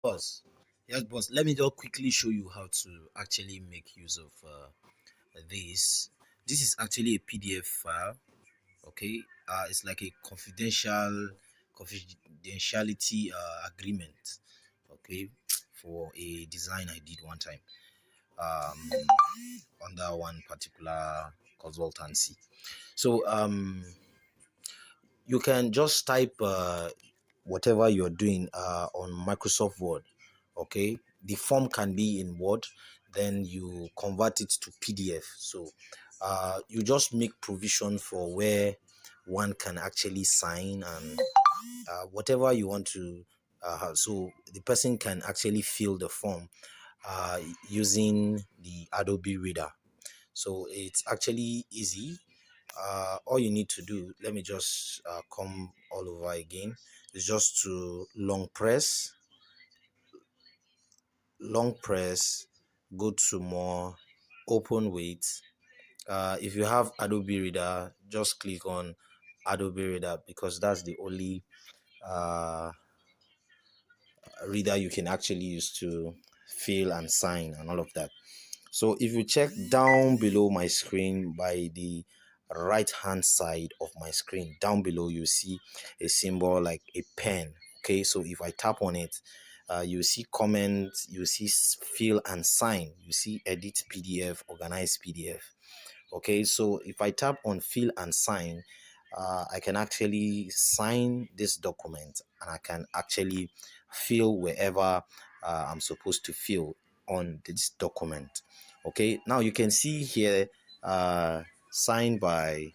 Boss, yes, boss. Let me just quickly show you how to actually make use of this. This is actually a PDF file. Okay, it's like a confidentiality agreement. Okay, for a design I did one time um, under one particular consultancy. So you can just type whatever you're doing on Microsoft Word. Okay, the form can be in Word, then you convert it to PDF. So you just make provision for where one can actually sign and whatever you want to so the person can actually fill the form uh, using the Adobe Reader. So it's actually easy. All you need to do, let me just come all over again, is just to long press, go to more, open with. If you have Adobe Reader, just click on Adobe Reader because that's the only uh, reader you can actually use to fill and sign and all of that. So if you check down below my screen by the right hand side of my screen, down below you see a symbol like a pen. Okay, so if I tap on it, you see comment, you see fill and sign, you see edit PDF, organize PDF. Okay, so if I tap on fill and sign, I can actually sign this document and I can actually fill wherever I'm supposed to fill on this document. Okay, now you can see here signed by,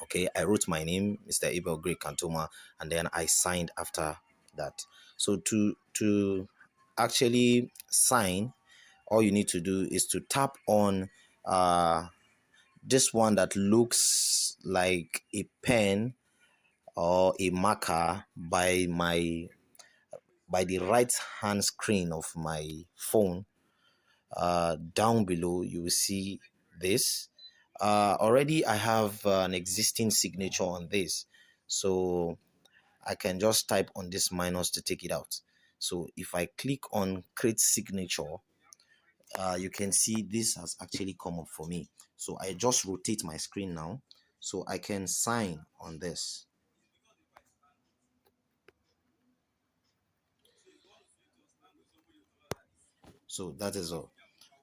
okay, I wrote my name, Mr. Abel Greg Kantoma, and then I signed after that. So to actually sign, all you need to do is to tap on this one that looks like a pen or a marker by the right hand screen of my phone. Down below you will see this. Already I have an existing signature on this, so I can just type on this minus to take it out. So if I click on create signature, you can see this has actually come up for me. So I just rotate my screen now so I can sign on this. So that is all.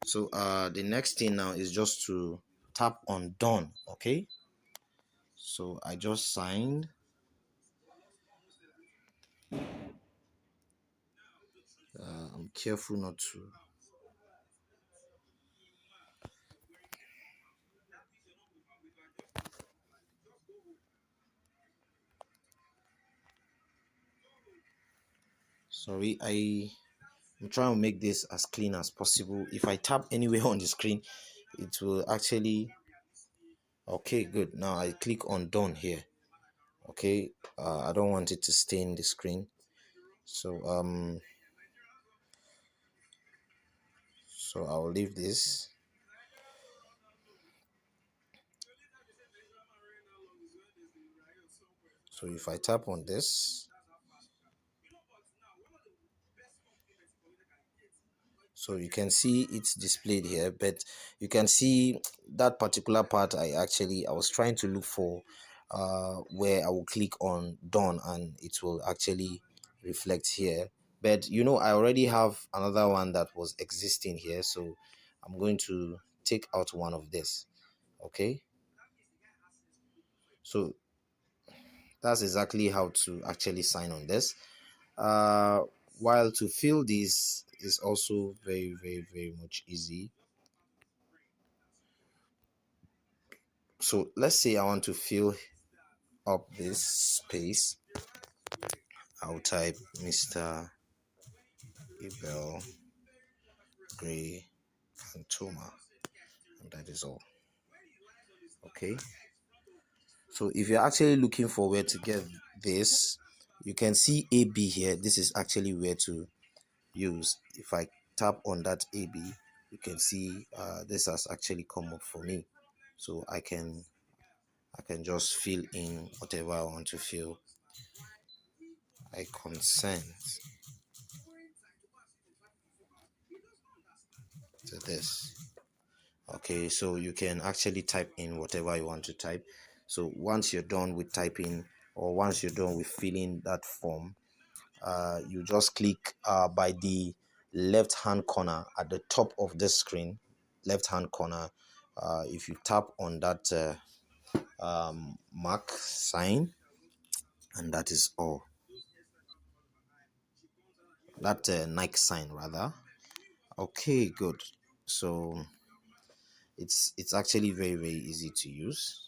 So the next thing now is just to tap on done. Okay, so I just signed. I'm careful not to. Sorry, I'm trying to make this as clean as possible. If I tap anywhere on the screen, it will actually. Okay, good. Now I click on done here. Okay, I don't want it to stain the screen. So I'll leave this. So if I tap on this, so you can see it's displayed here, but you can see that particular part I was trying to look for where I will click on done and it will actually reflect here. But you know, I already have another one that was existing here, so I'm going to take out one of this. Okay, so that's exactly how to actually sign on this. uh while to fill this is also very much easy. So let's say I want to fill up this space. I'll type Mr. Abel Gray Cantoma, and that is all. Okay, so if you're actually looking for where to get this, you can see AB here. This is actually where to use. If I tap on that AB, you can see this has actually come up for me, so I can just fill in whatever I want to fill. I consent. to this. Okay, so you can actually type in whatever you want to type. So once you're done with typing, or once you're done with filling that form, you just click by the left hand corner at the top of the screen, left hand corner. If you tap on that mark sign, and that is all. That Nike sign rather. Okay, good. So it's actually very easy to use.